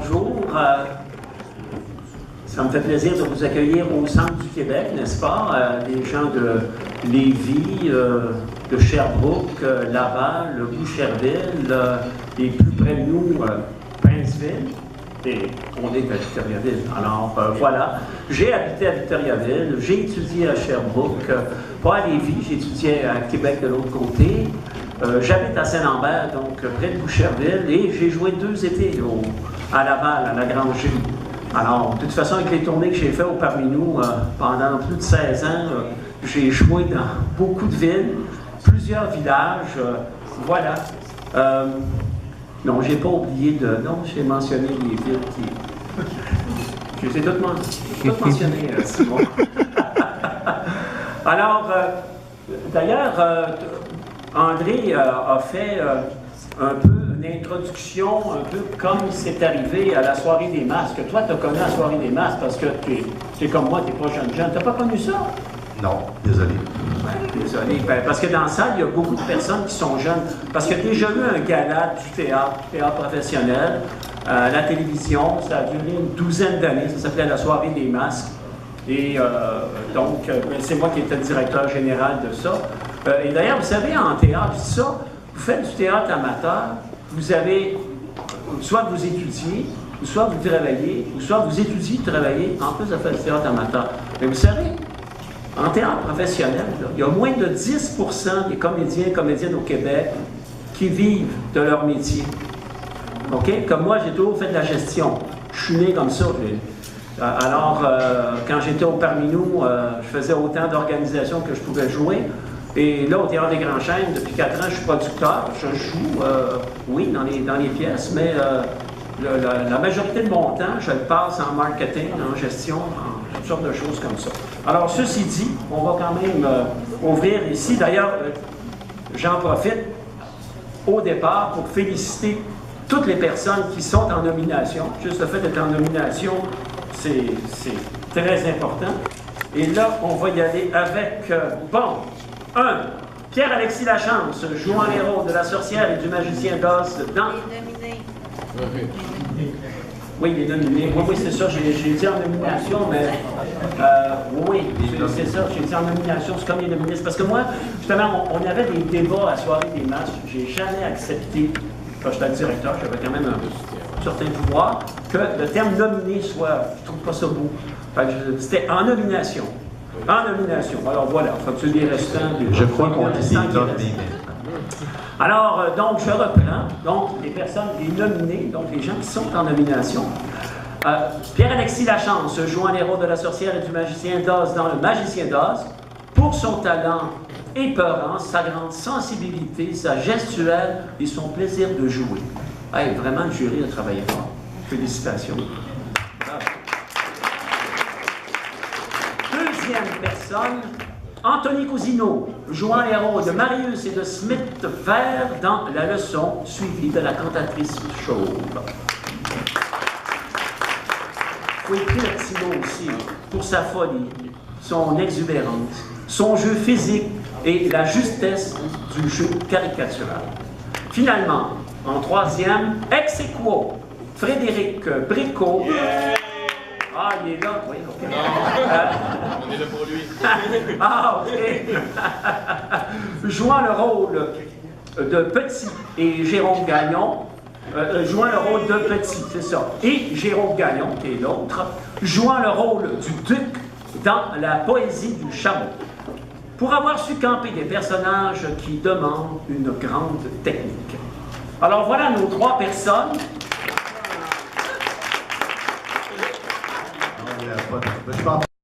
bonjour. Ça me fait plaisir de vous accueillir au centre du Québec, n'est-ce pas? Des gens de Lévis, de Sherbrooke, Laval, Boucherville, et plus près de nous, Princeville. Et on est à Victoriaville. Alors, voilà. J'ai habité à Victoriaville, j'ai étudié à Sherbrooke, pas à Lévis, j'ai étudié à Québec de l'autre côté. J'habite à Saint-Lambert, donc près de Boucherville, et j'ai joué 2 étés à Laval, à la Grangerie. Alors, de toute façon, avec les tournées que j'ai faites au Parmi nous pendant plus de 16 ans, j'ai joué dans beaucoup de villes, plusieurs villages, voilà. Non, j'ai pas oublié de... Non, j'ai mentionné les villes qui... Je les ai toutes mentionnées, Simon. Alors, d'ailleurs, André a fait un peu une introduction, un peu comme c'est arrivé à la soirée des masques. Toi, tu as connu la soirée des masques parce que tu es comme moi, tu n'es pas jeune. Tu n'as pas connu ça? Non, désolé. Ouais, désolé. Ben, parce que dans la salle, il y a beaucoup de personnes qui sont jeunes. Parce qu'il y a déjà eu un gala du théâtre professionnel, à la télévision. Ça a duré une 12aine d'années. Ça s'appelait la soirée des masques. Et donc, c'est moi qui étais le directeur général de ça. Et d'ailleurs, vous savez, en théâtre, ça, vous faites du théâtre amateur, vous avez, soit vous étudiez, ou soit vous travaillez, ou soit vous étudiez, travaillez, en plus de faire du théâtre amateur. Mais vous savez, en théâtre professionnel, là, il y a moins de 10% des comédiens et comédiennes au Québec qui vivent de leur métier. OK? Comme moi, j'ai toujours fait de la gestion. Je suis né comme ça. Alors, quand j'étais au Parmi nous, je faisais autant d'organisations que je pouvais jouer. Et là, au Théâtre des Grands Chênes, depuis 4 ans, je suis producteur. Je joue, oui, dans les pièces, mais la majorité de mon temps, je le passe en marketing, en gestion, en toutes sortes de choses comme ça. Alors, ceci dit, on va quand même ouvrir ici. D'ailleurs, j'en profite au départ pour féliciter toutes les personnes qui sont en nomination. Juste le fait d'être en nomination, c'est très important. Et là, on va y aller avec, bon, Pierre-Alexis Lachance, jouant les rôles de la sorcière et du magicien d'Oz dans... Il est nominé. Oui, il est nominé. Oui, c'est ça, j'ai dit en nomination, mais... oui, c'est ça, j'ai dit en nomination, c'est comme il est nominé. C'est parce que moi, justement, on avait des débats à la soirée des matchs. J'ai jamais accepté, quand j'étais le directeur, j'avais quand même un certain pouvoir, que le terme nominé soit... Je trouve pas ça beau. C'était en nomination. En nomination. Alors voilà, faut que les restants... Je crois qu'on dit nominé. Alors, donc, je reprends. Donc, les personnes, les nominés, donc les gens qui sont en nomination. Pierre-Alexis Lachance, jouant les rôles de la sorcière et du magicien d'Oz dans Le Magicien d'Oz, pour son talent épeurant, sa grande sensibilité, sa gestuelle et son plaisir de jouer. Hey, vraiment, le jury a travaillé fort. Félicitations. Deuxième personne, Anthony Cousineau, jouant les rôles de Marius et de Smith Vert dans La Leçon, suivie de la cantatrice chauve. Il faut écrire le petit mot aussi pour sa folie, son exubérance, son jeu physique et la justesse du jeu caricatural. Finalement, en troisième, ex aequo, Frédéric Bricot. Ah, il est là, oui, OK. On est là pour lui. Ah, OK. Jouant le rôle de Petit et Jérôme Gagnon, jouant le rôle de Petit, c'est ça, et Jérôme Gagnon, qui est l'autre, jouant le rôle du Duc dans La Poésie du Chameau, pour avoir su camper des personnages qui demandent une grande technique. Alors voilà nos 3 personnes. Je pense